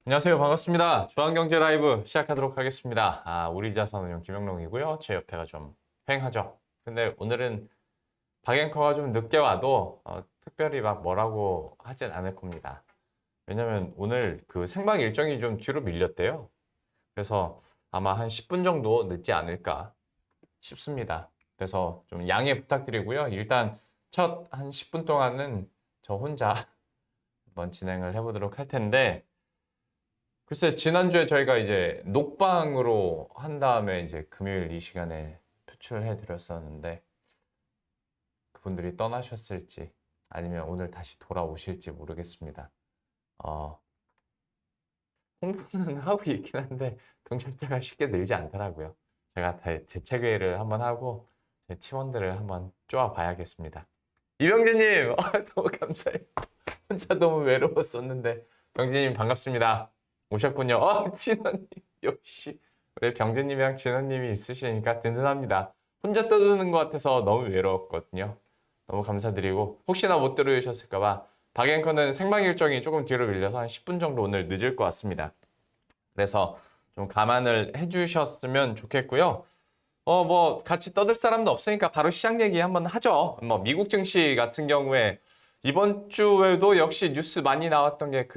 안녕하세요. 반갑습니다. 중앙경제 라이브 시작하도록 하겠습니다. 우리자산운용 김영롱이고요. 제 옆에가 좀 휑하죠. 근데 오늘은 박앵커가 좀 늦게 와도 특별히 막 뭐라고 하진 않을 겁니다. 왜냐면 오늘 그 생방 일정이 좀 뒤로 밀렸대요. 그래서 아마 한 10분 정도 늦지 않을까 싶습니다. 그래서 좀 양해 부탁드리고요. 일단 첫 한 10분 동안은 저 혼자 한번 진행을 해보도록 할 텐데, 글쎄, 지난주에 저희가 이제 녹방으로 한 다음에 이제 금요일 이 시간에 표출해 드렸었는데, 그분들이 떠나셨을지 아니면 오늘 다시 돌아오실지 모르겠습니다. 홍보는 하고 있긴 한데 동참자가 쉽게 늘지 않더라고요. 제가 대책회의를 한번 하고 제 팀원들을 한번 쪼아 봐야겠습니다. 이병재님, 너무 감사해요. 혼자 너무 외로웠었는데. 병재님 반갑습니다. 오셨군요. 진원님, 역시 우리 병재님이랑 진원님이 있으시니까 든든합니다. 혼자 떠드는 것 같아서 너무 외로웠거든요. 너무 감사드리고, 혹시나 못 들으셨을까봐 박앵커는 생방 일정이 조금 뒤로 밀려서 한 10분 정도 오늘 늦을 것 같습니다. 그래서 좀 감안을 해주셨으면 좋겠고요. 뭐 같이 떠들 사람도 없으니까 바로 시장 얘기 한번 하죠. 뭐 미국 증시 같은 경우에 이번 주에도 역시 뉴스 많이 나왔던 게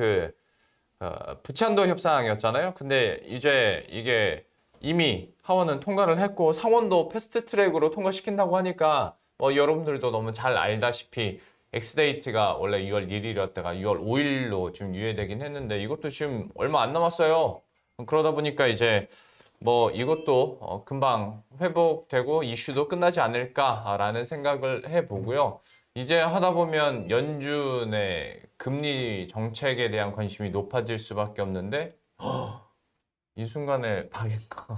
부채한도 협상이었잖아요. 근데 이제 이게 이미 하원은 통과를 했고 상원도 패스트 트랙으로 통과시킨다고 하니까 뭐 여러분들도 너무 잘 알다시피 엑스데이트가 원래 6월 1일이었다가 6월 5일로 지금 유예되긴 했는데 이것도 지금 얼마 안 남았어요. 그러다 보니까 이제 뭐 이것도 금방 회복되고 이슈도 끝나지 않을까라는 생각을 해보고요. 이제 하다 보면 연준의 금리 정책에 대한 관심이 높아질 수밖에 없는데 이 순간에 박앵커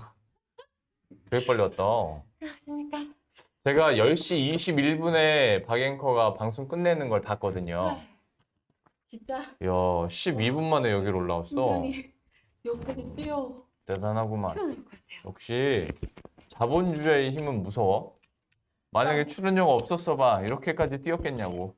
되게 빨리 왔다. 안녕하십니까. 제가 10시 21분에 박앵커가 방송 끝내는 걸 봤거든요. 진짜 이야, 12분 만에 여기로 올라왔어. 심장이 옆으로 뛰어 대단하구만. 튀어나올 것 같아요. 역시 자본주의의 힘은 무서워. 만약에 출연료가 없었어 봐. 이렇게까지 뛰었겠냐고.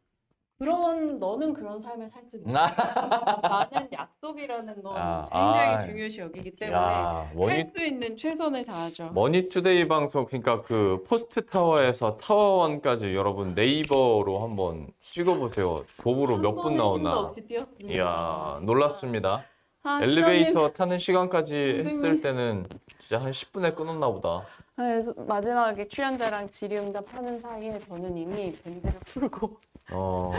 너는 그런 삶을 살지 못해. 나는 약속이라는 건 굉장히 중요시 여기기 때문에 야, 할 수 있는 최선을 다하죠. 머니투데이 방송, 그러니까 그 포스트 타워에서 타워원까지 여러분 네이버로 한번 찍어보세요. 도보로 몇 분 한 번의 힘도 나오나. 없이 뛰었습니다. 이야, 놀랍습니다. 시장님. 엘리베이터 타는 시간까지 했을 선생님. 때는 진짜 한 10분에 끊었나 보다. 그래서 마지막에 출연자랑 질의응답 하는 사이에 저는 이미 밴드를 풀고 어,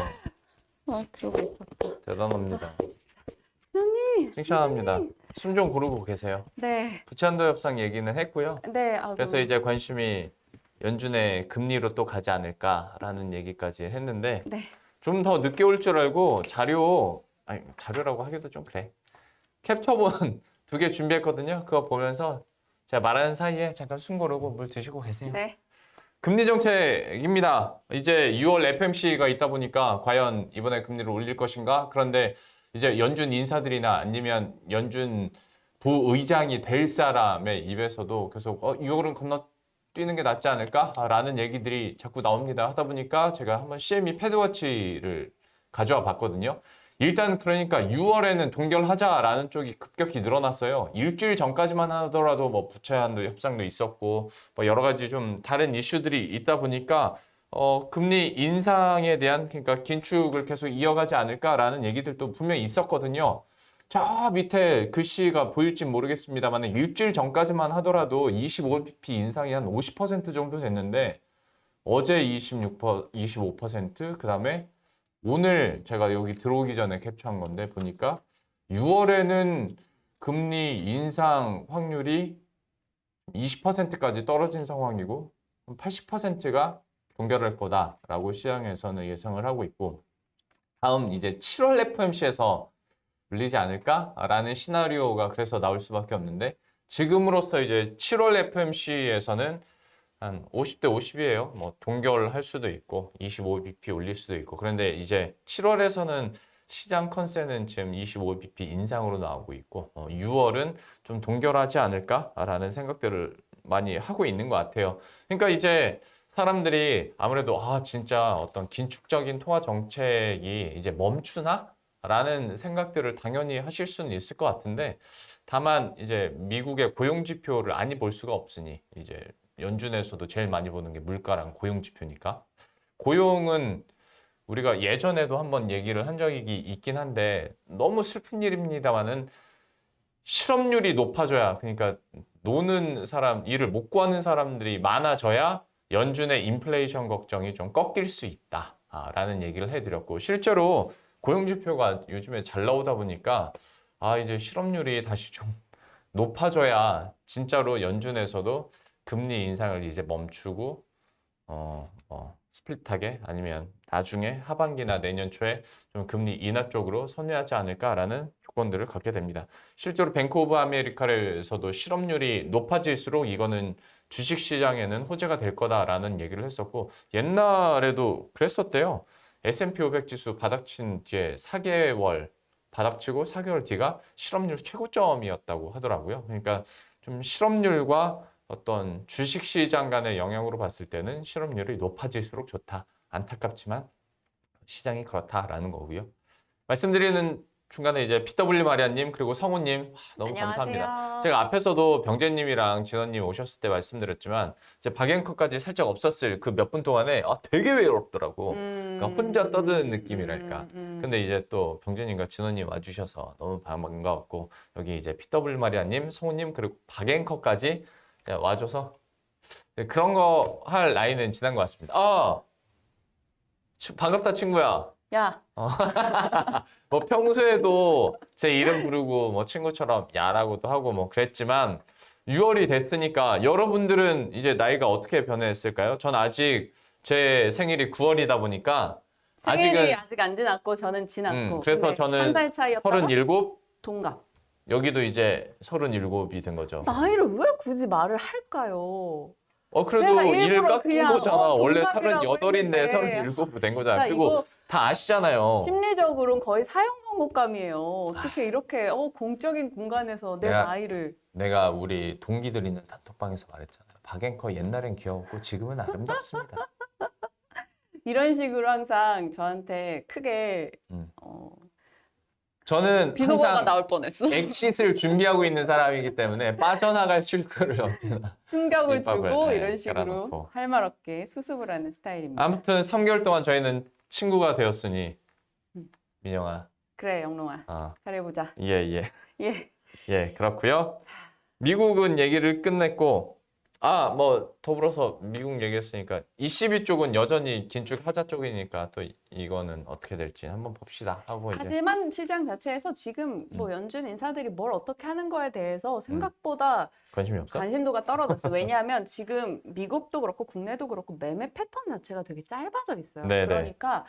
그러고 있었죠. 대단합니다. 선생님. 칭찬합니다. 숨 좀 고르고 계세요. 네. 부채한도 협상 얘기는 했고요. 네. 그래서 이제 관심이 연준의 금리로 또 가지 않을까라는 얘기까지 했는데, 네. 좀 더 늦게 올 줄 알고 자료라고 하기도 좀 그래. 캡처본 2개 준비했거든요. 그거 보면서 제가 말하는 사이에 잠깐 숨 고르고 물 드시고 계세요. 네. 금리 정책입니다. 이제 6월 FMC가 있다 보니까 과연 이번에 금리를 올릴 것인가? 그런데 이제 연준 인사들이나 아니면 연준 부의장이 될 사람의 입에서도 계속 6월은 건너뛰는 게 낫지 않을까? 라는 얘기들이 자꾸 나옵니다. 하다 보니까 제가 한번 CME 패드워치를 가져와 봤거든요. 일단 그러니까 6월에는 동결하자라는 쪽이 급격히 늘어났어요. 일주일 전까지만 하더라도 뭐 부채 한도 협상도 있었고 뭐 여러 가지 좀 다른 이슈들이 있다 보니까 금리 인상에 대한, 그러니까 긴축을 계속 이어가지 않을까라는 얘기들도 분명히 있었거든요. 저 밑에 글씨가 보일진 모르겠습니다만 일주일 전까지만 하더라도 25bp 인상이 한 50% 정도 됐는데 어제 25%, 그 다음에 오늘 제가 여기 들어오기 전에 캡처한 건데 보니까 6월에는 금리 인상 확률이 20%까지 떨어진 상황이고 80%가 동결할 거다라고 시장에서는 예상을 하고 있고, 다음 이제 7월 FOMC에서 물리지 않을까라는 시나리오가 그래서 나올 수밖에 없는데, 지금으로서 이제 7월 FOMC에서는 한 50대 50이에요. 뭐 동결할 수도 있고 25bp 올릴 수도 있고. 그런데 이제 7월에서는 시장 컨센은 지금 25bp 인상으로 나오고 있고 6월은 좀 동결하지 않을까라는 생각들을 많이 하고 있는 것 같아요. 그러니까 이제 사람들이 아무래도 진짜 어떤 긴축적인 통화 정책이 이제 멈추나? 라는 생각들을 당연히 하실 수는 있을 것 같은데 다만 이제 미국의 고용 지표를 많이 볼 수가 없으니 이제 연준에서도 제일 많이 보는 게 물가랑 고용 지표니까 고용은 우리가 예전에도 한번 얘기를 한 적이 있긴 한데 너무 슬픈 일입니다만은 실업률이 높아져야 그러니까 노는 사람 일을 못 구하는 사람들이 많아져야 연준의 인플레이션 걱정이 좀 꺾일 수 있다라는 얘기를 해드렸고 실제로 고용 지표가 요즘에 잘 나오다 보니까 이제 실업률이 다시 좀 높아져야 진짜로 연준에서도 금리 인상을 이제 멈추고 스플릿하게 아니면 나중에 하반기나 내년 초에 좀 금리 인하 쪽으로 선회하지 않을까라는 조건들을 갖게 됩니다. 실제로 뱅크 오브 아메리카에서도 실업률이 높아질수록 이거는 주식시장에는 호재가 될 거다라는 얘기를 했었고 옛날에도 그랬었대요. S&P 500 지수 바닥친 뒤에 4개월 바닥치고 4개월 뒤가 실업률 최고점이었다고 하더라고요. 그러니까 좀 실업률과 어떤 주식시장 간의 영향으로 봤을 때는 실업률이 높아질수록 좋다. 안타깝지만 시장이 그렇다라는 거고요. 말씀드리는 중간에 이제 PW 마리아님 그리고 성우님 너무 안녕하세요. 감사합니다. 제가 앞에서도 병재님이랑 진원님 오셨을 때 말씀드렸지만 이제 박앵커까지 살짝 없었을 그 몇 분 동안에 되게 외롭더라고. 그러니까 혼자 떠드는 느낌이랄까. 근데 이제 또 병재님과 진원님 와주셔서 너무 반가웠고 여기 이제 PW 마리아님, 성우님 그리고 박앵커까지 와줘서 그런 거 할 나이는 지난 것 같습니다. 반갑다 친구야. 야, 뭐 평소에도 제 이름 부르고 뭐 친구처럼 야라고도 하고 뭐 그랬지만 6월이 됐으니까 여러분들은 이제 나이가 어떻게 변했을까요? 전 아직 제 생일이 9월이다 보니까 생일이 아직 안 지났고 저는 지났고. 그래서 저는 한 살 차이였다가 37, 동갑. 여기도 이제 37이 된 거죠. 나이를 왜 굳이 말을 할까요? 그래도 내가 일 일부러 깎인 그냥, 거잖아. 원래 동갑이라고 38인데 했는데. 37로 된 거잖아. 진짜 그리고 이거 다 아시잖아요. 심리적으로는 거의 사형 선고감이에요. 어떻게 이렇게 공적인 공간에서 내 나이를. 내가 우리 동기들 있는 단톡방에서 말했잖아요. 박앵커 옛날엔 귀여웠고 지금은 아름답습니다. 이런 식으로 항상 저한테 크게 저는 비속어가 항상 나올 뻔했어. 엑싯을 준비하고 있는 사람이기 때문에 빠져나갈 출구를 언제나 충격을 밑밥을, 주고 네, 이런 식으로 깔아놓고. 할 말 없게 수습을 하는 스타일입니다. 아무튼 3개월 동안 저희는 친구가 되었으니 민영아. 그래, 영롱아. 잘해보자. 예. 예. 예, 그렇고요. 미국은 얘기를 끝냈고 뭐 더불어서 미국 얘기했으니까 ECB 쪽은 여전히 긴축 하자 쪽이니까 또 이거는 어떻게 될지 한번 봅시다 하고 이제 하지만 시장 자체에서 지금 뭐 연준 인사들이 뭘 어떻게 하는 거에 대해서 생각보다 관심이 없어? 관심도가 떨어졌어. 왜냐하면 지금 미국도 그렇고 국내도 그렇고 매매 패턴 자체가 되게 짧아져 있어요. 네네. 그러니까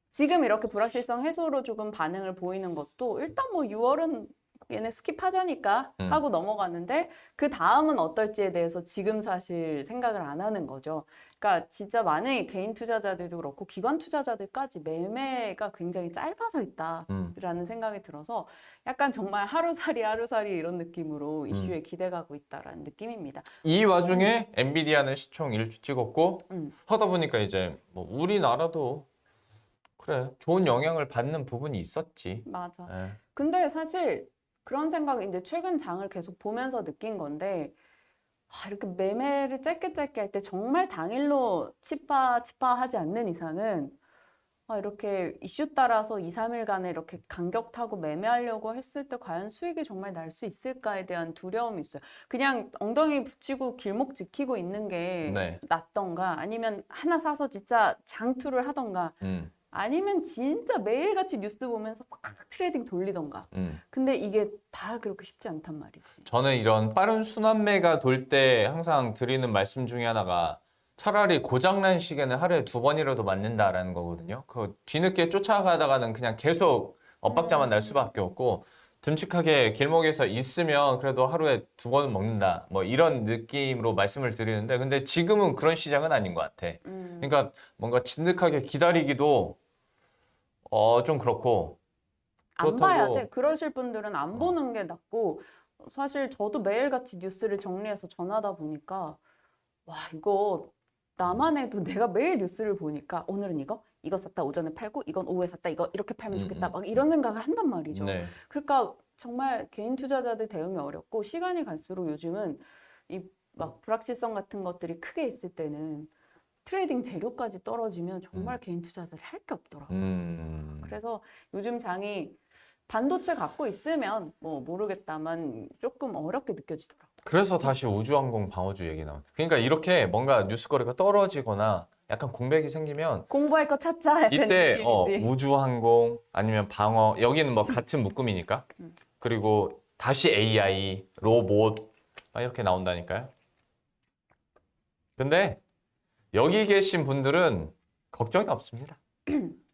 지금 이렇게 불확실성 해소로 조금 반응을 보이는 것도 일단 뭐 6월은 얘네 스킵하자니까 하고 넘어갔는데 그 다음은 어떨지에 대해서 지금 사실 생각을 안 하는 거죠. 그러니까 진짜 많은 개인 투자자들도 그렇고 기관 투자자들까지 매매가 굉장히 짧아져 있다라는 생각이 들어서 약간 정말 하루살이 이런 느낌으로 이슈에 기대가고 있다라는 느낌입니다. 이 와중에 엔비디아는 시총 1주 찍었고 하다 보니까 이제 뭐 우리나라도 그래 좋은 영향을 받는 부분이 있었지. 맞아. 예. 근데 사실 그런 생각이 이제 최근 장을 계속 보면서 느낀 건데 이렇게 매매를 짧게 할 때 정말 당일로 치파하지 않는 이상은 이렇게 이슈 따라서 2, 3일간에 이렇게 간격 타고 매매하려고 했을 때 과연 수익이 정말 날 수 있을까에 대한 두려움이 있어요. 그냥 엉덩이 붙이고 길목 지키고 있는 게 낫던가 아니면 하나 사서 진짜 장투를 하던가 아니면 진짜 매일같이 뉴스 보면서 막 트레이딩 돌리던가. 근데 이게 다 그렇게 쉽지 않단 말이지. 저는 이런 빠른 순환매가 돌 때 항상 드리는 말씀 중에 하나가 차라리 고장난 시계는 하루에 2번이라도 맞는다라는 거거든요. 그 뒤늦게 쫓아가다가는 그냥 계속 엇박자만 날 수밖에 없고 듬직하게 길목에서 있으면 그래도 하루에 2번은 먹는다. 뭐 이런 느낌으로 말씀을 드리는데 근데 지금은 그런 시장은 아닌 것 같아. 그러니까 뭔가 진득하게 기다리기도 좀 그렇고 안 봐야 돼. 그러실 분들은 안 보는 게 낫고 사실 저도 매일같이 뉴스를 정리해서 전하다 보니까 와 이거 나만 해도 내가 매일 뉴스를 보니까 오늘은 이거 샀다 오전에 팔고 이건 오후에 샀다 이거 이렇게 팔면 좋겠다 막 이런 생각을 한단 말이죠. 네. 그러니까 정말 개인 투자자들 대응이 어렵고 시간이 갈수록 요즘은 이 막 불확실성 같은 것들이 크게 있을 때는 트레이딩 재료까지 떨어지면 정말 개인 투자자들이 할 게 없더라고요. 그래서 요즘 장이 반도체 갖고 있으면 뭐 모르겠다만 조금 어렵게 느껴지더라고요. 그래서 다시 우주항공 방어주 얘기 나오네. 그러니까 이렇게 뭔가 뉴스거리가 떨어지거나 약간 공백이 생기면 공부할 거 찾자 약간 이때 느낌이지. 우주항공 아니면 방어 여기는 뭐 같은 묶음이니까 그리고 다시 AI, 로봇 막 이렇게 나온다니까요. 근데 여기 계신 분들은 걱정이 없습니다.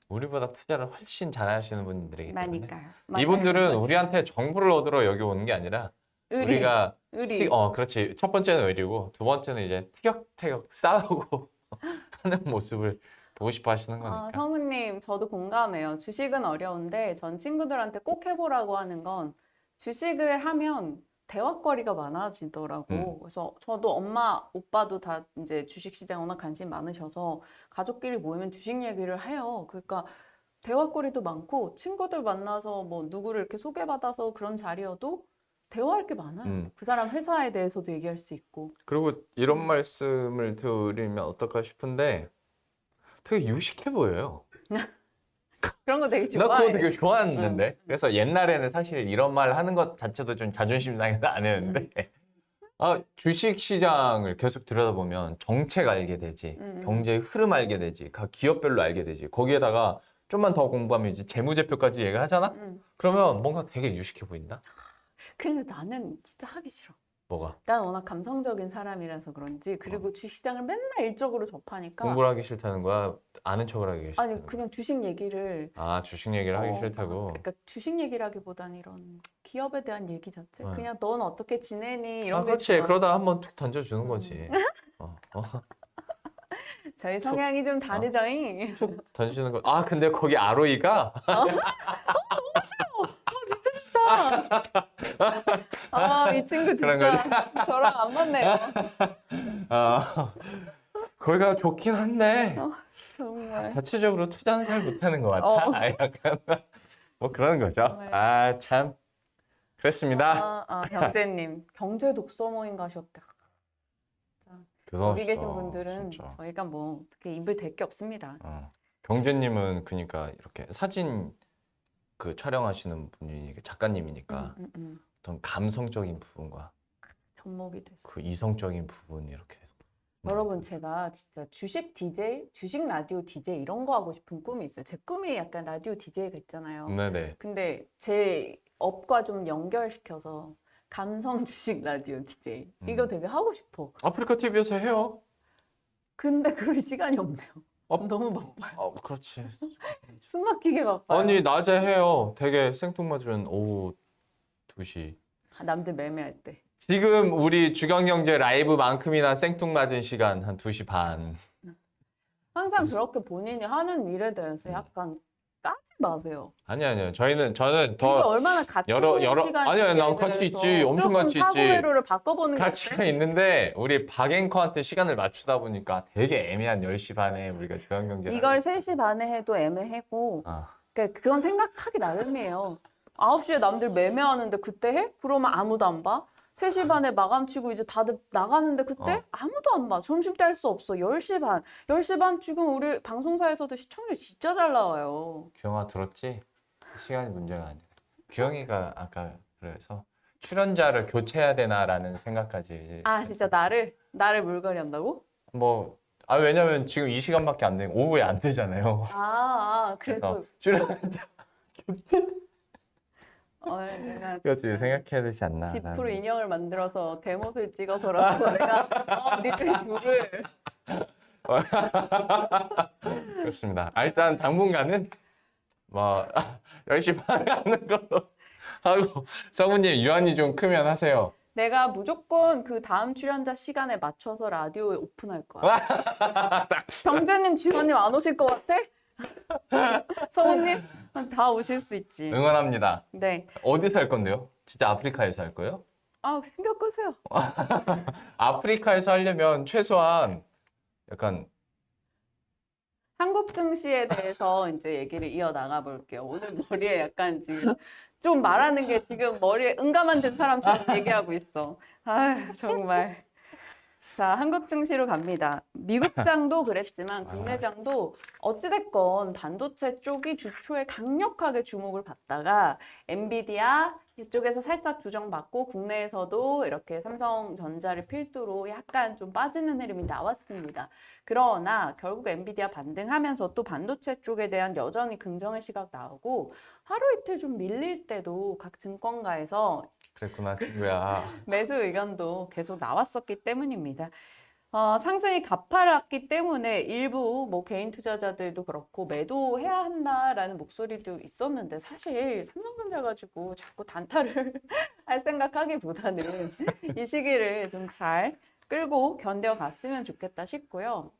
우리보다 투자를 훨씬 잘하시는 분들이기 때문에 많이까요. 이분들은 우리한테 정보를 얻으러 여기 오는 게 아니라 우리가 그렇지. 첫 번째는 의리고 두 번째는 이제 티격태격 싸우고 하는 모습을 보고 싶어 하시는 거니까. 성우님, 저도 공감해요. 주식은 어려운데 전 친구들한테 꼭 해보라고 하는 건 주식을 하면 대화거리가 많아지더라고. 그래서 저도 엄마, 오빠도 다 이제 주식시장 워낙 관심 많으셔서 가족끼리 모이면 주식 얘기를 해요. 그러니까 대화거리도 많고 친구들 만나서 뭐 누구를 이렇게 소개받아서 그런 자리여도 대화할 게 많아요. 그 사람 회사에 대해서도 얘기할 수 있고. 그리고 이런 말씀을 드리면 어떨까 싶은데 되게 유식해 보여요. 그런 거 되게 나 좋아해. 그거 되게 좋아했는데. 그래서 옛날에는 사실 이런 말 하는 것 자체도 좀 자존심 상해서 안 했는데 주식 시장을 계속 들여다보면 정책 알게 되지, 경제의 흐름 알게 되지, 각 기업별로 알게 되지. 거기에다가 좀만 더 공부하면 이제 재무제표까지 얘기하잖아? 그러면 뭔가 되게 유식해 보인다? 근데 나는 진짜 하기 싫어. 뭐가? 난 워낙 감성적인 사람이라서 그런지 그리고 주식시장을 맨날 일적으로 접하니까 공부를 하기 싫다는 거야? 아는 척을 하기 싫다는 아니 거야? 그냥 주식 얘기를 주식 얘기를 하기 싫다고? 그러니까 주식 얘기라기보단 이런 기업에 대한 얘기 자체 그냥 넌 어떻게 지내니 이런 게 그렇지. 좋아. 그러다 한번 툭 던져주는 거지. 저희 성향이 좀 다르죠잉. 툭 던지는 거. 근데 거기 ROE가 이 친구 그런 진짜 저랑 안 맞네요. 거기가 좋긴 한데 정말. 자체적으로 투자는 잘 못하는 것 같아. 약간 뭐 그런 거죠. 정말. 참 그랬습니다. 경제님 경제 독서 모임 가셨다. 여기 계신 분들은 진짜. 저희가 뭐 어떻게 입을 댈 게 없습니다. 경제님은 그러니까 이렇게 사진 그 촬영하시는 분이 작가님이니까 어떤 감성적인 부분과 접목이 됐어. 그 이성적인 부분 이렇게 해서 여러분 제가 진짜 주식 DJ, 주식 라디오 DJ 이런 거 하고 싶은 꿈이 있어요. 제 꿈이 약간 라디오 DJ가 있잖아요. 네네. 근데 제 업과 좀 연결시켜서 감성 주식 라디오 DJ 이거 되게 하고 싶어. 아프리카 TV에서 해요. 근데 그럴 시간이 없네요. 너무 바빠요. 그렇지. 숨 막히게 바빠요. 아니 낮에 해요. 되게 생뚱맞은 오후 2시. 남들 매매할 때. 지금 우리 주경경제 라이브만큼이나 생뚱맞은 시간 한 2시 반. 항상 그렇게 본인이 하는 일에 대해서 약간 까지 마세요. 아니요. 저는 이거 더 얼마나 가치 여러 있는 시간인지에 아니요. 난 같이 대해서 있지. 엄청 같이 조금 사고 있지. 회로를 바꿔보는 게 가치가 어때? 있는데 우리 박앵커한테 시간을 맞추다 보니까 되게 애매한 10시 반에 우리가 주경경제 이걸 3시 반에 해도 애매하고 그러니까 그건 생각하기 나름이에요. 9시에 남들 매매하는데 그때 해? 그러면 아무도 안 봐. 3시 반에 마감 치고 이제 다들 나가는데 그때 아무도 안 봐. 점심 때 할 수 없어. 10시 반. 10시 반 지금 우리 방송사에서도 시청률 진짜 잘 나와요. 규영아 들었지? 시간이 문제가 아니야. 규영이가 아까 그래서 출연자를 교체해야 되나라는 생각까지 이제 진짜 나를 물갈이 한다고? 왜냐면 지금 이 시간밖에 안 되고 오후에 안 되잖아요. 그래서 출연자 교체 내가 그렇지 생각해야 되지 않나. 지프로 인형을 만들어서 대못을 찍어서라도 내가 니들 둘을 그렇습니다. 일단 당분간은 10시 반에 하는 걸로 하고 성우님 유한이 좀 크면 하세요. 내가 무조건 그 다음 출연자 시간에 맞춰서 라디오에 오픈할 거야. 경재님, 진호님 안 오실 것 같아? 성우님? 다 오실 수 있지. 응원합니다. 네. 어디서 할 건데요? 진짜 아프리카에서 할 거예요? 신경 끄세요. 아프리카에서 하려면 최소한 약간 한국 증시에 대해서 이제 얘기를 이어나가 볼게요. 오늘 머리에 약간 지금 좀 말하는 게 지금 머리에 응가만 든 사람처럼 얘기하고 있어. 아 정말. 자, 한국 증시로 갑니다. 미국장도 그랬지만 국내장도 어찌됐건 반도체 쪽이 주초에 강력하게 주목을 받다가 엔비디아 이쪽에서 살짝 조정받고 국내에서도 이렇게 삼성전자를 필두로 약간 좀 빠지는 흐름이 나왔습니다. 그러나 결국 엔비디아 반등하면서 또 반도체 쪽에 대한 여전히 긍정의 시각 나오고 하루 이틀 좀 밀릴 때도 각 증권가에서 그랬구나 친구야. 매수 의견도 계속 나왔었기 때문입니다. 상승이 가파랐기 때문에 일부 뭐 개인 투자자들도 그렇고 매도해야 한다라는 목소리도 있었는데 사실 삼성전자 가지고 자꾸 단타를 할 생각하기보다는 이 시기를 좀 잘 끌고 견뎌갔으면 좋겠다 싶고요.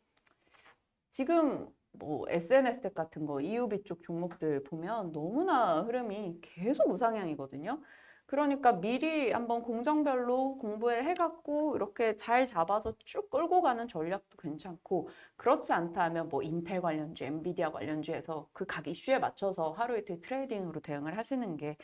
지금 뭐 SNS 텍 같은 거, EUV 쪽 종목들 보면 너무나 흐름이 계속 우상향이거든요. 그러니까 미리 한번 공정별로 공부를 해갖고 이렇게 잘 잡아서 쭉 끌고 가는 전략도 괜찮고 그렇지 않다면 뭐 인텔 관련주, 엔비디아 관련주에서 그 각 이슈에 맞춰서 하루 이틀 트레이딩으로 대응을 하시는 게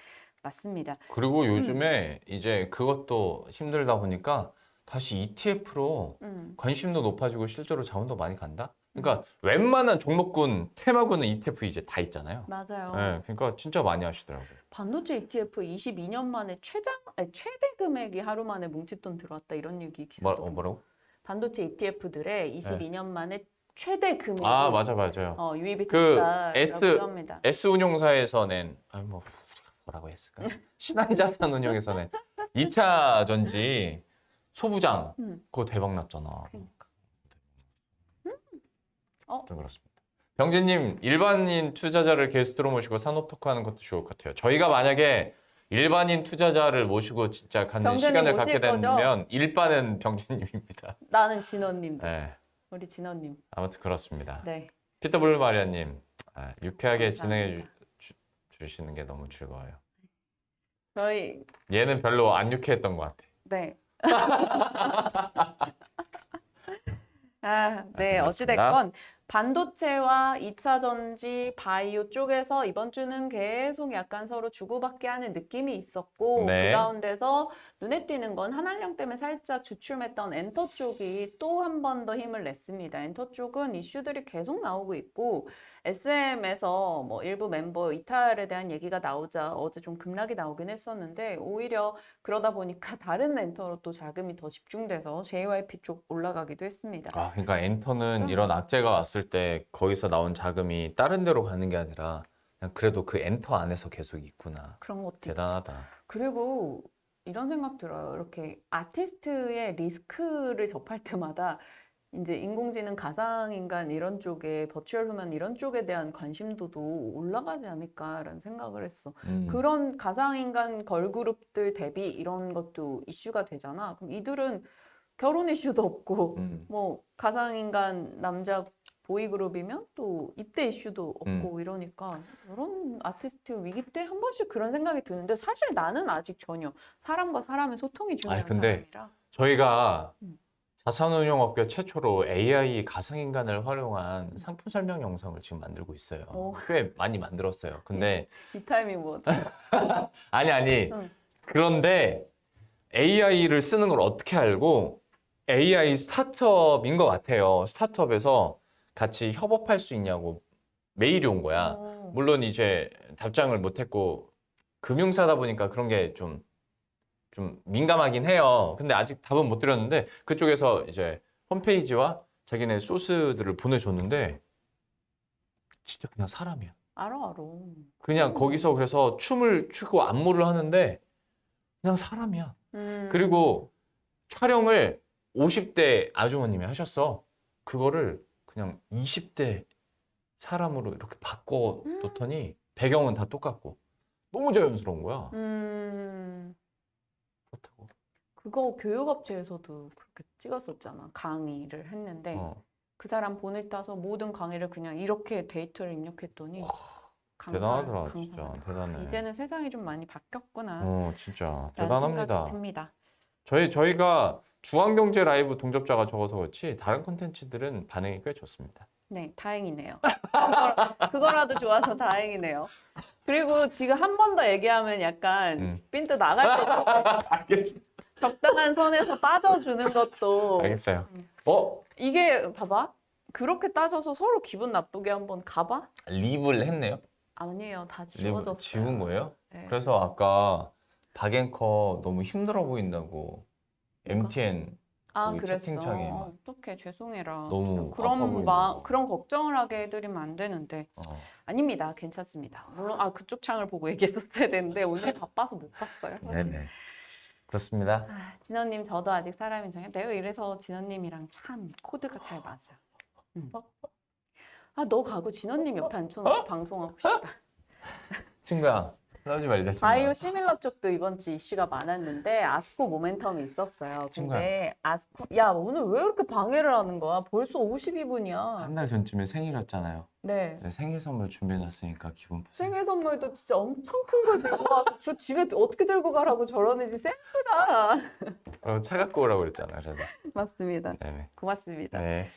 맞습니다. 그리고 요즘에 이제 그것도 힘들다 보니까 다시 ETF로 관심도 높아지고 실제로 자원도 많이 간다. 그러니까 웬만한 종목군, 테마군은 ETF 이제 다 있잖아요. 맞아요. 네, 그러니까 진짜 많이 하시더라고요. 반도체 ETF 22년 만에 최대 금액이 하루 만에 뭉칫돈 들어왔다 이런 얘기 기사도 뭐라고? 반도체 ETF들의 22년 만에 최대 금액이 아, 맞아요. 유입이 그 됐다라고 합니다. S 운용사에서 낸, 뭐 우리가 뭐라고 했을까? 신한자산 운용에서 낸 2차 전지 소부장 그거 대박 났잖아. 그러니까. 좀 그렇습니다. 병진님, 일반인 투자자를 게스트로 모시고 산업 토크하는 것도 좋을 것 같아요. 저희가 만약에 일반인 투자자를 모시고 진짜 갖는 병진님 시간을 모실 갖게 거죠? 되면 일반은 병진님입니다. 나는 진원님도. 네, 우리 진원님. 아무튼 그렇습니다. 네. 피터 블루마리아님, 유쾌하게 감사합니다. 진행해 주시는 게 너무 즐거워요. 저희 얘는 별로 안 유쾌했던 것 같아. 네. 네, 그렇습니다. 어찌됐건 반도체와 2차 전지, 바이오 쪽에서 이번 주는 계속 약간 서로 주고받게 하는 느낌이 있었고 네. 그 가운데서 눈에 띄는 건 한한령 때문에 살짝 주춤했던 엔터 쪽이 또 한 번 더 힘을 냈습니다. 엔터 쪽은 이슈들이 계속 나오고 있고 SM에서 뭐 일부 멤버 이탈에 대한 얘기가 나오자 어제 좀 급락이 나오긴 했었는데 오히려 그러다 보니까 다른 엔터로 또 자금이 더 집중돼서 JYP 쪽 올라가기도 했습니다. 그러니까 엔터는 이런 악재가 왔을 때 거기서 나온 자금이 다른 데로 가는 게 아니라 그냥 그래도 그 엔터 안에서 계속 있구나. 그런 것도 있죠. 대단하다. 그리고 이런 생각 들어요. 이렇게 아티스트의 리스크를 접할 때마다 이제 인공지능, 가상인간 이런 쪽에 버추얼 휴먼 이런 쪽에 대한 관심도도 올라가지 않을까라는 생각을 했어. 그런 가상인간 걸그룹들 대비 이런 것도 이슈가 되잖아. 그럼 이들은 결혼 이슈도 없고 뭐 가상인간 남자 보이그룹이면 또 입대 이슈도 없고 이러니까 이런 아티스트 위기 때 한 번씩 그런 생각이 드는데 사실 나는 아직 전혀 사람과 사람의 소통이 중요한 근데 사람이라 저희가 자산운용업계 최초로 AI 가상인간을 활용한 상품 설명 영상을 지금 만들고 있어요. 오. 꽤 많이 만들었어요. 근데 이 타이밍 뭐 아니 응. 그런데 AI를 쓰는 걸 어떻게 알고 AI 스타트업인 것 같아요. 스타트업에서 같이 협업할 수 있냐고 메일이 온 거야. 물론 이제 답장을 못했고 금융사다 보니까 그런 게 좀 민감하긴 해요. 근데 아직 답은 못 드렸는데 그쪽에서 이제 홈페이지와 자기네 소스들을 보내줬는데 진짜 그냥 사람이야. 알아. 그냥 거기서 그래서 춤을 추고 안무를 하는데 그냥 사람이야. 그리고 촬영을 50대 아주머님이 하셨어. 그거를 그냥 20대 사람으로 이렇게 바꿔 놓더니 배경은 다 똑같고 너무 자연스러운 거야. 그렇다고. 그거 교육업체에서도 그렇게 찍었었잖아. 강의를 했는데 그 사람 본을 따서 모든 강의를 그냥 이렇게 데이터를 입력했더니 대단하더라, 진짜. 대단해. 이제는 세상이 좀 많이 바뀌었구나. 진짜 라는 대단합니다. 생각이 듭니다. 저희가 중앙경제 라이브 동접자가 적어서 그렇지 다른 콘텐츠들은 반응이 꽤 좋습니다. 네, 다행이네요. 그거라도 좋아서 다행이네요. 그리고 지금 한 번 더 얘기하면 약간 핀트 나갈 것 같아요. 알겠어요. 적당한 선에서 빠져주는 것도 알겠어요. 이게 봐봐. 그렇게 따져서 서로 기분 나쁘게 한번 가봐? 립을 했네요. 아니에요. 다 립을 지워졌어요. 지운 거예요? 네. 그래서 아까 박앵커 너무 힘들어 보인다고 MTN 거기 그랬어. 채팅창에 막 어떡해. 죄송해라. 너무 아파 그런 보인다고. 그런 걱정을 하게 해드리면 안 되는데. 아닙니다. 괜찮습니다. 물론 그쪽 창을 보고 얘기했었어야 되는데 오늘 바빠서 못 봤어요. 네네. 그렇습니다. 진원님 저도 아직 사람이 정해. 내가 이래서 진원님이랑 참 코드가 잘 맞아. 너 가고 진원님 옆에 앉혀놓고 방송하고 싶다. 친구야, 싸우지 말자. 친구야. 바이오 시밀러 쪽도 이번 주 이슈가 많았는데 아스코 모멘텀이 있었어요. 근데 아스코 야 오늘 왜 이렇게 방해를 하는 거야? 벌써 52분이야. 한 달 전쯤에 생일이었잖아요. 네. 생일 선물 준비해놨으니까 기분 푸세요. 생일 선물도 진짜 엄청 큰 걸 들고 와서 저 집에 어떻게 들고 가라고 저러는지 센스가. 차 갖고 오라고 그랬잖아요. 그래서. 맞습니다. 네네. 고맙습니다. 네.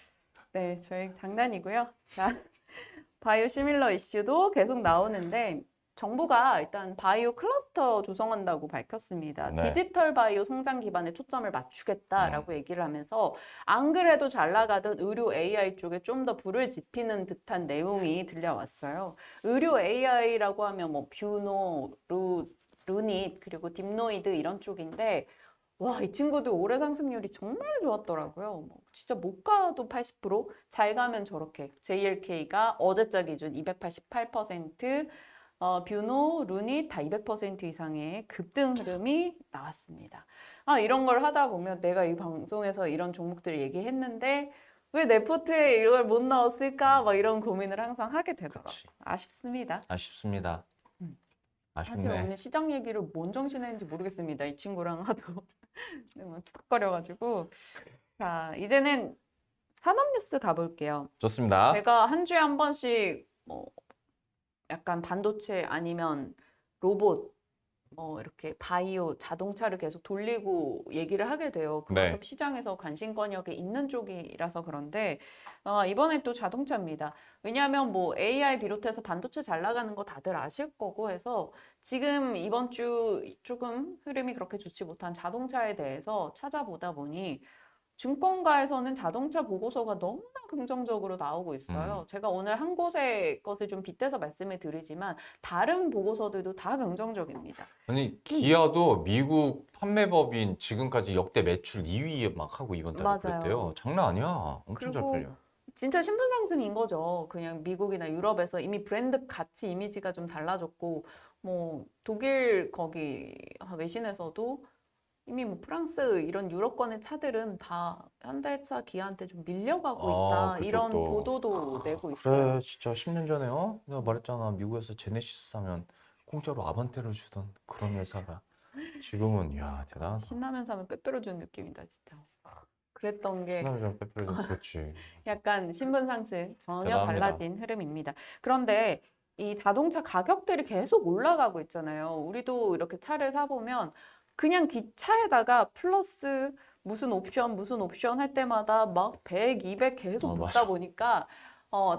네, 저희 장난이고요. 자, 바이오 시밀러 이슈도 계속 나오는데 정부가 일단 바이오 클러스터 조성한다고 밝혔습니다. 네. 디지털 바이오 성장 기반에 초점을 맞추겠다라고 얘기를 하면서 안 그래도 잘 나가던 의료 AI 쪽에 좀 더 불을 지피는 듯한 내용이 들려왔어요. 의료 AI라고 하면 뭐 뷰노, 루닛 그리고 딥노이드 이런 쪽인데 와, 이 친구들 올해 상승률이 정말 좋았더라고요. 진짜 못 가도 80%, 잘 가면 저렇게. JLK가 어제자 기준 288%, 뷰노, 루닛 다 200% 이상의 급등 흐름이 나왔습니다. 이런 걸 하다 보면 내가 이 방송에서 이런 종목들을 얘기했는데 왜 내 포트에 이걸 못 넣었을까? 막 이런 고민을 항상 하게 되더라고요. 그치. 아쉽습니다. 아쉽습니다. 사실 아쉽네. 오늘 시장 얘기를 뭔 정신에 했는지 모르겠습니다. 이 친구랑 하도 투닥거려가지고. 자, 이제는 산업 뉴스 가볼게요. 좋습니다. 제가 한 주에 한 번씩 약간 반도체 아니면 로봇, 이렇게 바이오, 자동차를 계속 돌리고 얘기를 하게 돼요. 그만큼 네. 시장에서 관심권역에 있는 쪽이라서 그런데 이번에 또 자동차입니다. 왜냐하면 뭐 AI 비롯해서 반도체 잘 나가는 거 다들 아실 거고 해서 지금 이번 주 조금 흐름이 그렇게 좋지 못한 자동차에 대해서 찾아보다 보니 증권가에서는 자동차 보고서가 너무나 긍정적으로 나오고 있어요. 제가 오늘 한 곳의 것을 좀 빗대서 말씀을 드리지만 다른 보고서들도 다 긍정적입니다. 아니 기아도 미국 판매법인 지금까지 역대 매출 2위 막 하고 이번 달에 맞아요. 그랬대요. 장난 아니야. 엄청 잘 그리고 팔려. 진짜 신분 상승인 거죠. 그냥 미국이나 유럽에서 이미 브랜드 가치 이미지가 좀 달라졌고 뭐 독일 거기 외신에서도 이미 뭐 프랑스 이런 유럽권의 차들은 다 현대차, 기아한테 좀 밀려가고 있다 이런 그쪽도. 보도도 내고 있어요. 그래 진짜 10년 전에요. 내가 말했잖아. 미국에서 제네시스 사면 공짜로 아반떼를 주던 그런 회사가 지금은 야 대단하다. 신라면 사면 빼빼로주는 느낌이다 진짜. 그랬던 게 신라면 빼빼로 그렇지. 약간 신분 상승 전혀 대단합니다. 달라진 흐름입니다. 그런데 이 자동차 가격들이 계속 올라가고 있잖아요. 우리도 이렇게 차를 사보면 그냥 기차에다가 플러스 무슨 옵션 할 때마다 막 100, 200 계속 붙다 맞아. 보니까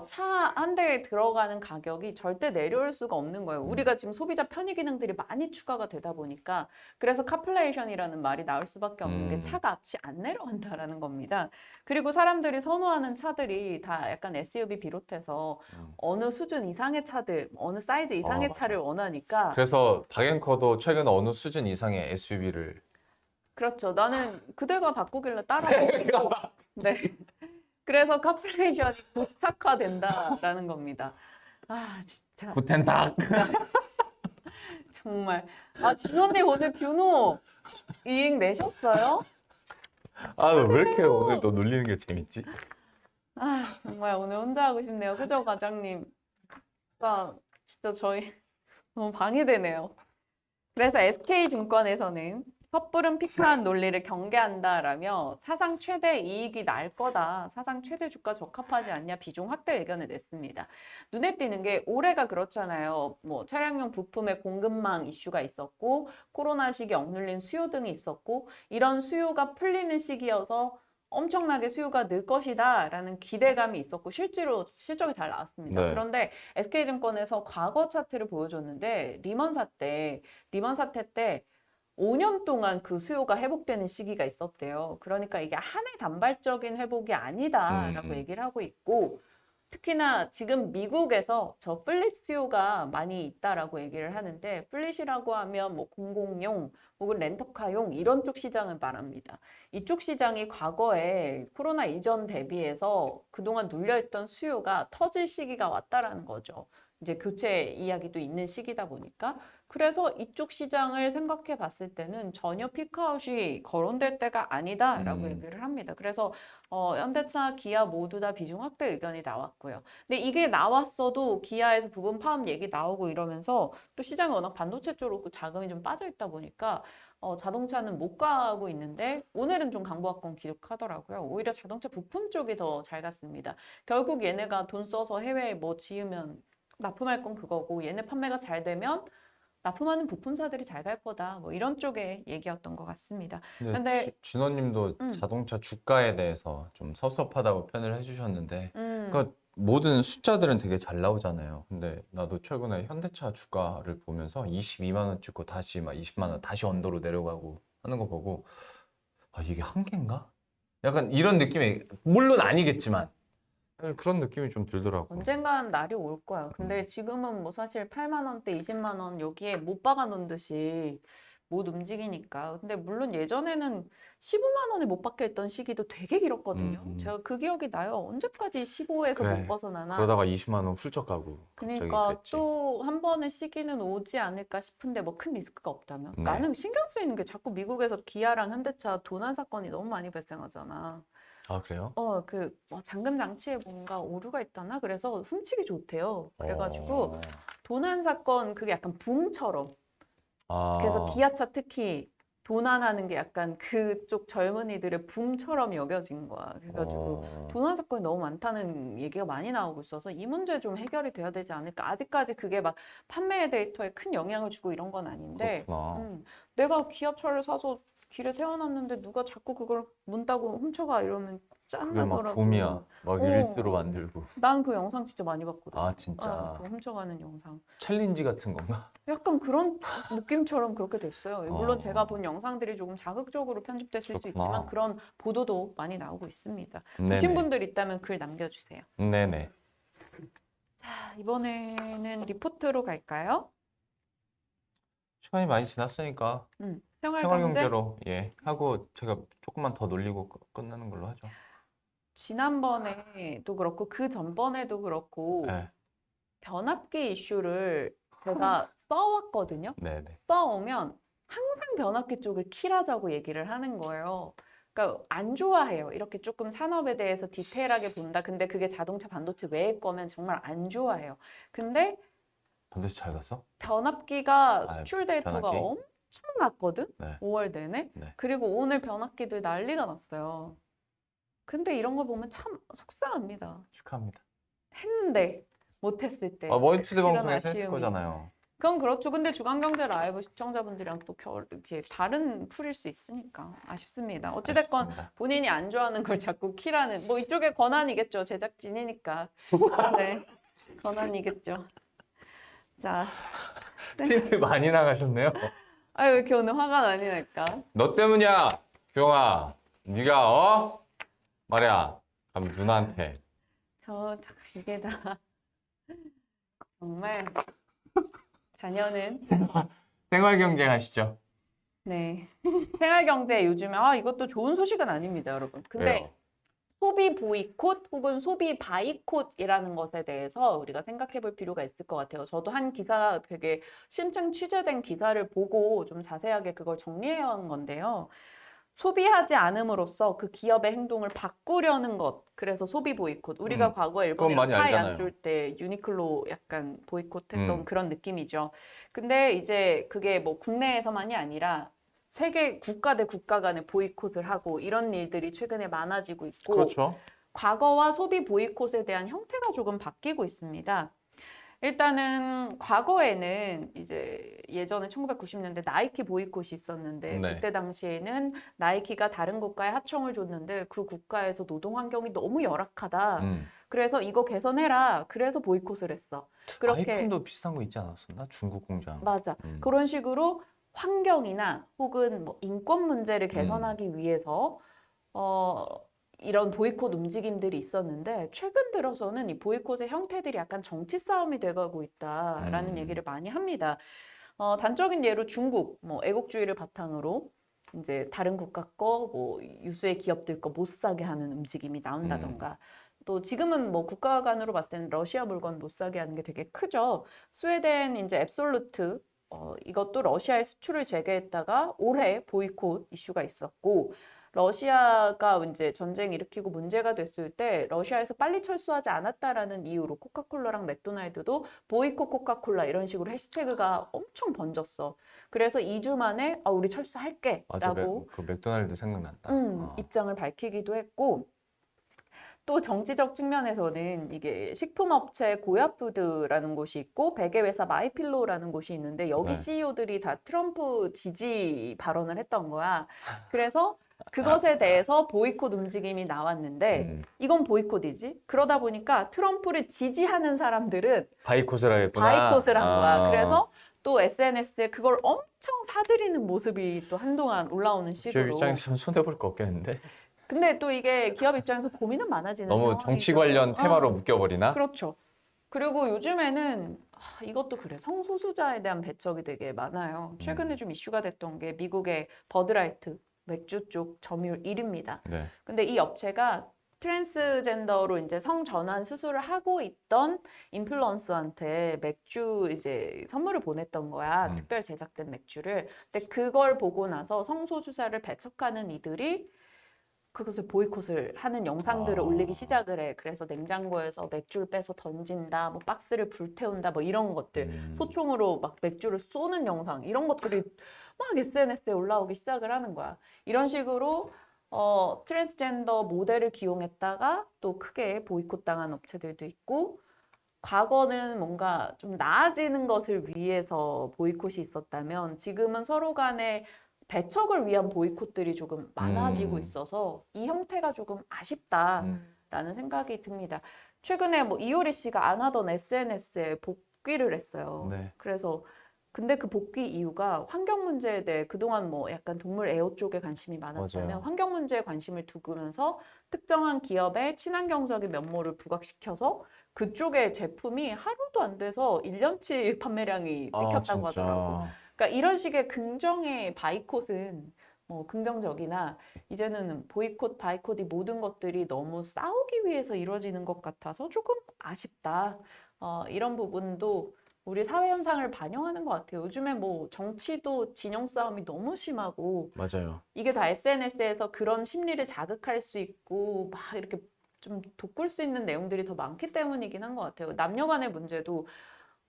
차 한 대에 들어가는 가격이 절대 내려올 수가 없는 거예요. 우리가 지금 소비자 편의 기능들이 많이 추가가 되다 보니까 그래서 카플레이션이라는 말이 나올 수밖에 없는 게 차가 값이 안 내려간다라는 겁니다. 그리고 사람들이 선호하는 차들이 다 약간 SUV 비롯해서 어느 수준 이상의 차들, 어느 사이즈 이상의 맞아. 차를 원하니까 그래서 박앤커도 최근 어느 수준 이상의 SUV를 그렇죠. 나는 그대가 바꾸길래 따라하고 네. 그래서 카플레이션이 고착화된다라는 겁니다. 진짜 구텐탁. 정말. 진원님 오늘 뷰노 이익 내셨어요? 너 왜 이렇게 오늘 너 놀리는 게 재밌지? 정말 오늘 혼자 하고 싶네요. 그죠, 과장님? 진짜 저희 너무 방해되네요. 그래서 SK증권에서는 섣부른 피크한 논리를 경계한다라며 사상 최대 이익이 날 거다. 사상 최대 주가 적합하지 않냐 비중 확대 의견을 냈습니다. 눈에 띄는 게 올해가 그렇잖아요. 뭐 차량용 부품의 공급망 이슈가 있었고 코로나 시기 억눌린 수요 등이 있었고 이런 수요가 풀리는 시기여서 엄청나게 수요가 늘 것이다라는 기대감이 있었고 실제로 실적이 잘 나왔습니다. 네. 그런데 SK증권에서 과거 차트를 보여줬는데 리먼 사태 때 5년 동안 그 수요가 회복되는 시기가 있었대요. 그러니까 이게 한 해 단발적인 회복이 아니다라고 얘기를 하고 있고 특히나 지금 미국에서 저 플릿 수요가 많이 있다라고 얘기를 하는데 플릿이라고 하면 뭐 공공용 혹은 렌터카용 이런 쪽 시장을 말합니다. 이쪽 시장이 과거에 코로나 이전 대비해서 그동안 눌려있던 수요가 터질 시기가 왔다라는 거죠. 이제 교체 이야기도 있는 시기다 보니까 그래서 이쪽 시장을 생각해 봤을 때는 전혀 피크아웃이 거론될 때가 아니다라고 얘기를 합니다. 그래서 현대차, 기아 모두 다 비중 확대 의견이 나왔고요. 근데 이게 나왔어도 기아에서 부분 파업 얘기 나오고 이러면서 또 시장이 워낙 반도체 쪽으로 자금이 좀 빠져 있다 보니까 자동차는 못 가고 있는데 오늘은 좀 강보합권 기록하더라고요. 오히려 자동차 부품 쪽이 더 잘 갔습니다. 결국 얘네가 돈 써서 해외에 뭐 지으면 납품할 건 그거고 얘네 판매가 잘 되면 납품하는 부품사들이 잘 갈 거다. 뭐 이런 쪽의 얘기였던 것 같습니다. 근데 진호님도 자동차 주가에 대해서 좀 섭섭하다고 표현을 해주셨는데 그러니까 모든 숫자들은 되게 잘 나오잖아요. 근데 나도 최근에 현대차 주가를 보면서 22만 원 찍고 다시 막 20만 원 다시 언더로 내려가고 하는 거 보고 아 이게 한계인가? 약간 이런 느낌이 물론 아니겠지만 그런 느낌이 좀 들더라고. 언젠간 날이 올 거야. 근데 지금은 뭐 사실 8만 원대, 20만 원 여기에 못 박아 놓은 듯이 못 움직이니까. 근데 물론 예전에는 15만 원에 못 박혀 있던 시기도 되게 길었거든요. 제가 그 기억이 나요. 언제까지 15에서 그래. 못 벗어나나. 그러다가 20만 원 훌쩍 가고 갑자기 그러니까 그랬지. 또 한 번의 시기는 오지 않을까 싶은데 뭐 큰 리스크가 없다면. 네. 나는 신경 쓰이는 게 자꾸 미국에서 기아랑 현대차 도난 사건이 너무 많이 발생하잖아. 아 그래요? 잠금 장치에 뭔가 오류가 있다나? 그래서 훔치기 좋대요. 그래가지고 어. 도난 사건 그게 약간 붐처럼. 그래서 아. 기아차 특히 도난하는 게 약간 그쪽 젊은이들의 붐처럼 여겨진 거야. 그래가지고 도난 사건이 너무 많다는 얘기가 많이 나오고 있어서 이 문제 좀 해결이 돼야 되지 않을까. 아직까지 그게 막 판매 데이터에 큰 영향을 주고 이런 건 아닌데 그렇구나. 내가 기아차를 사서 길에 세워놨는데 누가 자꾸 그걸 문 따고 훔쳐가 이러면 그게 막 짠나서라도 붐이야. 막 어. 릴스로 만들고. 난 그 영상 진짜 많이 봤거든. 아 진짜. 그 훔쳐가는 영상. 챌린지 같은 건가? 약간 그런 느낌처럼 그렇게 됐어요. 물론 어. 제가 본 영상들이 조금 자극적으로 편집됐을 수 그렇구나. 있지만 그런 보도도 많이 나오고 있습니다. 네네. 보신 분들 있다면 글 남겨주세요. 네네. 자, 이번에는 리포트로 갈까요? 시간이 많이 지났으니까 생활경제? 생활경제로 예 하고 제가 조금만 더 놀리고 끝나는 걸로 하죠. 지난번에도 그렇고 그 전번에도 그렇고 네. 변압기 이슈를 제가 써왔거든요. 네네. 써오면 항상 변압기 쪽을 킬하자고 얘기를 하는 거예요. 그러니까 안 좋아해요. 이렇게 조금 산업에 대해서 디테일하게 본다. 근데 그게 자동차 반도체 외의 거면 정말 안 좋아해요. 근데 반도체 잘 갔어? 변압기가 아, 수출 데이터가 변압기? 엄청 났거든? 네. 5월 내내? 네. 그리고 오늘 변압기들 난리가 났어요. 근데 이런 거 보면 참 속상합니다. 축하합니다. 했는데 못했을 때 머니투데 이런 방송에서 했을 아쉬움이. 거잖아요. 그럼 그렇죠. 근데 주간경제 라이브 시청자분들이랑 또 이렇게 다른 풀일 수 있으니까 아쉽습니다. 어찌됐건 아쉽습니다. 본인이 안 좋아하는 걸 자꾸 키라는 뭐 이쪽에 권한이겠죠. 제작진이니까. 네, 권한이겠죠. 자, 필이 많이 나가셨네요. 아유 왜 이렇게 오늘 화가 많이 날까? 너 때문이야, 규영아. 네가 말이야. 그럼 누나한테. 이게 다 정말 자녀는 생활경제 하시죠. 네 생활경제 요즘에 이것도 좋은 소식은 아닙니다, 여러분. 근데 왜요? 소비 보이콧 혹은 소비 바이콧이라는 것에 대해서 우리가 생각해 볼 필요가 있을 것 같아요. 저도 한 기사 되게 심층 취재된 기사를 보고 좀 자세하게 그걸 정리해야 하는 건데요. 소비하지 않음으로써 그 기업의 행동을 바꾸려는 것. 그래서 소비 보이콧. 우리가 과거에 일본이랑 많이 사이 알잖아요. 안 좋을 때 유니클로 약간 보이콧했던 음. 그런 느낌이죠. 근데 이제 그게 뭐 국내에서만이 아니라 세계 국가 대 국가 간의 보이콧을 하고 이런 일들이 최근에 많아지고 있고 그렇죠. 과거와 소비 보이콧에 대한 형태가 조금 바뀌고 있습니다. 일단은 과거에는 이제 예전에 1990년대 나이키 보이콧이 있었는데 네. 그때 당시에는 나이키가 다른 국가에 하청을 줬는데 그 국가에서 노동 환경이 너무 열악하다. 그래서 이거 개선해라. 그래서 보이콧을 했어. 그렇게 아이폰도 비슷한 거 있지 않았었나? 중국 공장. 맞아. 그런 식으로 환경이나 혹은 뭐 인권 문제를 개선하기 위해서 이런 보이콧 움직임들이 있었는데 최근 들어서는 이 보이콧의 형태들이 약간 정치 싸움이 돼가고 있다라는 얘기를 많이 합니다. 단적인 예로 중국, 뭐 애국주의를 바탕으로 이제 다른 국가 거, 뭐 유수의 기업들 거 못 사게 하는 움직임이 나온다던가. 또 지금은 뭐 국가 간으로 봤을 때는 러시아 물건 못 사게 하는 게 되게 크죠. 스웨덴 이제 앱솔루트 이것도 러시아의 수출을 제재했다가 올해 보이콧 이슈가 있었고 러시아가 이제 전쟁 일으키고 문제가 됐을 때 러시아에서 빨리 철수하지 않았다라는 이유로 코카콜라랑 맥도날드도 보이콧 코카콜라 이런 식으로 해시태그가 엄청 번졌어. 그래서 2주 만에 우리 철수할게 맞아, 라고 그 맥도날드 생각난다. 입장을 밝히기도 했고 또 정치적 측면에서는 이게 식품업체 고야푸드라는 곳이 있고 베개회사 마이필로우라는 곳이 있는데 여기 네. CEO들이 다 트럼프 지지 발언을 했던 거야. 그래서 그것에 대해서 보이콧 움직임이 나왔는데 이건 보이콧이지. 그러다 보니까 트럼프를 지지하는 사람들은 바이콧을 하겠구나. 바이콧을 한 거야. 그래서 또 SNS에 그걸 엄청 사들이는 모습이 또 한동안 올라오는 기업 식으로. 입장에서는 손해볼 거 없겠는데? 근데 또 이게 기업 입장에서 고민은 많아지는 너무 정치 상황이죠. 관련 테마로 묶여버리나? 그렇죠. 그리고 요즘에는 이것도 그래. 성소수자에 대한 배척이 되게 많아요. 최근에 좀 이슈가 됐던 게 미국의 버드라이트 맥주 쪽 점유율 1위입니다. 네. 근데 이 업체가 트랜스젠더로 이제 성전환 수술을 하고 있던 인플루언서한테 맥주 이제 선물을 보냈던 거야. 특별 제작된 맥주를. 근데 그걸 보고 나서 성소수자를 배척하는 이들이 그것을 보이콧을 하는 영상들을 올리기 시작을 해. 그래서 냉장고에서 맥주를 빼서 던진다, 뭐 박스를 불태운다, 뭐 이런 것들. 소총으로 막 맥주를 쏘는 영상, 이런 것들이 막 SNS에 올라오기 시작을 하는 거야. 이런 식으로 트랜스젠더 모델을 기용했다가 또 크게 보이콧 당한 업체들도 있고, 과거는 뭔가 좀 나아지는 것을 위해서 보이콧이 있었다면 지금은 서로 간에 배척을 위한 보이콧들이 조금 많아지고 있어서 이 형태가 조금 아쉽다라는 생각이 듭니다. 최근에 뭐 이효리 씨가 안 하던 SNS에 복귀를 했어요. 네. 그래서 근데 그 복귀 이유가 환경 문제에 대해 그동안 뭐 약간 동물 애호 쪽에 관심이 많았다면 맞아요. 환경 문제에 관심을 두면서 특정한 기업의 친환경적인 면모를 부각시켜서 그쪽의 제품이 하루도 안 돼서 1년치 판매량이 찍혔다고 하더라고. 그러니까 이런 식의 긍정의 바이콧은 긍정적이나 이제는 보이콧, 바이콧 이 모든 것들이 너무 싸우기 위해서 이루어지는 것 같아서 조금 아쉽다. 이런 부분도 우리 사회 현상을 반영하는 것 같아요. 요즘에 뭐 정치도 진영 싸움이 너무 심하고 맞아요. 이게 다 SNS에서 그런 심리를 자극할 수 있고 막 이렇게 좀 돋굴 수 있는 내용들이 더 많기 때문이긴 한 것 같아요. 남녀 간의 문제도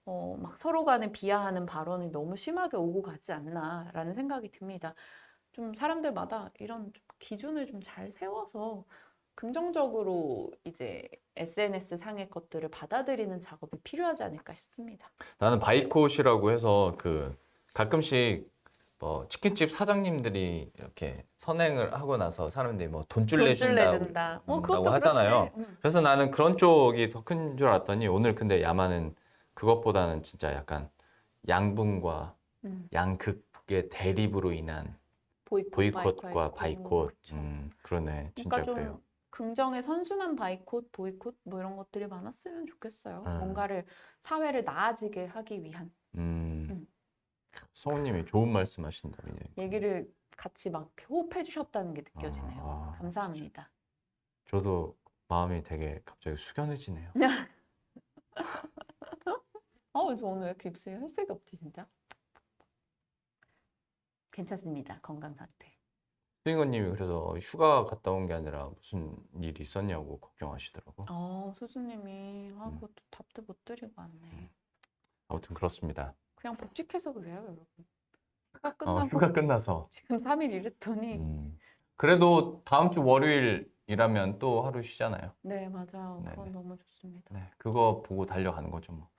막 서로 간에 비하하는 발언이 너무 심하게 오고 가지 않나라는 생각이 듭니다. 좀 사람들마다 이런 좀 기준을 좀 잘 세워서 긍정적으로 이제 SNS 상의 것들을 받아들이는 작업이 필요하지 않을까 싶습니다. 나는 바이콧이라고 해서 그 가끔씩 뭐 치킨집 사장님들이 이렇게 선행을 하고 나서 사람들이 뭐 돈줄 돈줄 내준다고 내준다. 라고 그것도 하잖아요. 그렇지. 그래서 나는 그런 쪽이 더 큰 줄 알았더니 오늘 근데 야마는 그것보다는 진짜 약간 양분과 양극의 대립으로 인한 보이콧과 바이콧. 그렇죠. 그러네. 진짜 그러니까 좀 그래요. 긍정의 선순환 바이콧, 보이콧 뭐 이런 것들이 많았으면 좋겠어요. 뭔가를 사회를 나아지게 하기 위한 성우님이 좋은 말씀하신다. 얘기를 같이 막 호흡해 주셨다는 게 느껴지네요. 아, 감사합니다. 저도 마음이 되게 갑자기 숙연해지네요. 저 오늘 왜 이렇게 입술이 혈색이 없지 진짜? 괜찮습니다. 건강 상태. 수인호님이 그래서 휴가 갔다 온 게 아니라 무슨 일이 있었냐고 걱정하시더라고. 소수님이 그것도 답도 못 드리고 왔네. 아무튼 그렇습니다. 그냥 복직해서 그래요, 여러분. 휴가 끝나고 휴가 끝나서. 지금 3일 일했더니 그래도 다음 주 월요일이라면 또 하루 쉬잖아요. 네, 맞아요. 네네. 그건 너무 좋습니다. 네, 그거 보고 달려가는 거죠, 뭐.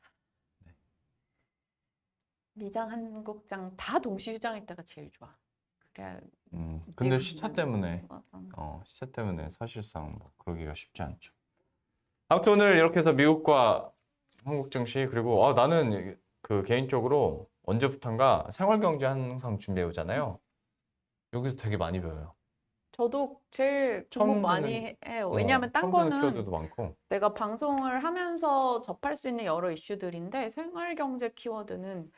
미장 한국장 다 동시 휴장일 때가 제일 좋아. 그래야 근데 이해가 시차 된다는 때문에, 맞아. 시차 때문에 사실상 뭐 그러기가 쉽지 않죠. 아무튼 오늘 이렇게 해서 미국과 한국 증시 그리고 나는 그 개인적으로 언제부턴가 생활경제 항상 준비해 오잖아요. 여기서 되게 많이 배워요. 저도 제일 처음 공부 듣는 많이 해요. 왜냐하면 딴 처음 듣는 거는 키워드도 많고. 내가 방송을 하면서 접할 수 있는 여러 이슈들인데 생활경제 키워드는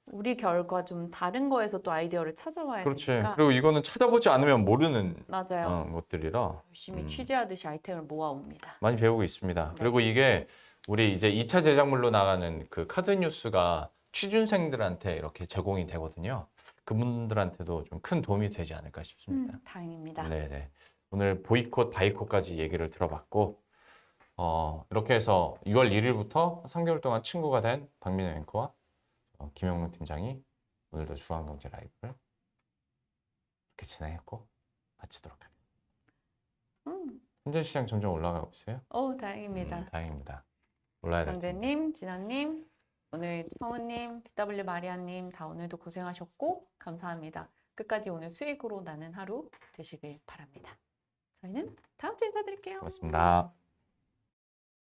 우리 결과 좀 다른 거에서 또 아이디어를 찾아와야 그렇지. 되니까 그리고 이거는 찾아보지 않으면 모르는 맞아요. 것들이라 열심히 취재하듯이 아이템을 모아옵니다. 많이 배우고 있습니다. 네. 그리고 이게 우리 이제 2차 제작물로 나가는 그 카드 뉴스가 취준생들한테 이렇게 제공이 되거든요. 그분들한테도 좀 큰 도움이 되지 않을까 싶습니다. 다행입니다. 네네. 오늘 보이콧, 바이콧까지 얘기를 들어봤고, 이렇게 해서 6월 1일부터 3개월 동안 친구가 된 박민호 앵커와 김영문 팀장이 오늘도 주간경제 라이브를 이렇게 진행했고 마치도록 하겠습니다. 현재 시장 점점 올라가고 있어요. 다행입니다. 다행입니다. 올라야 될 텐데. 강재님, 진아님, 오늘 성우님, BW 마리아님 다 오늘도 고생하셨고 감사합니다. 끝까지 오늘 수익으로 나는 하루 되시길 바랍니다. 저희는 다음 주에 인사드릴게요. 고맙습니다.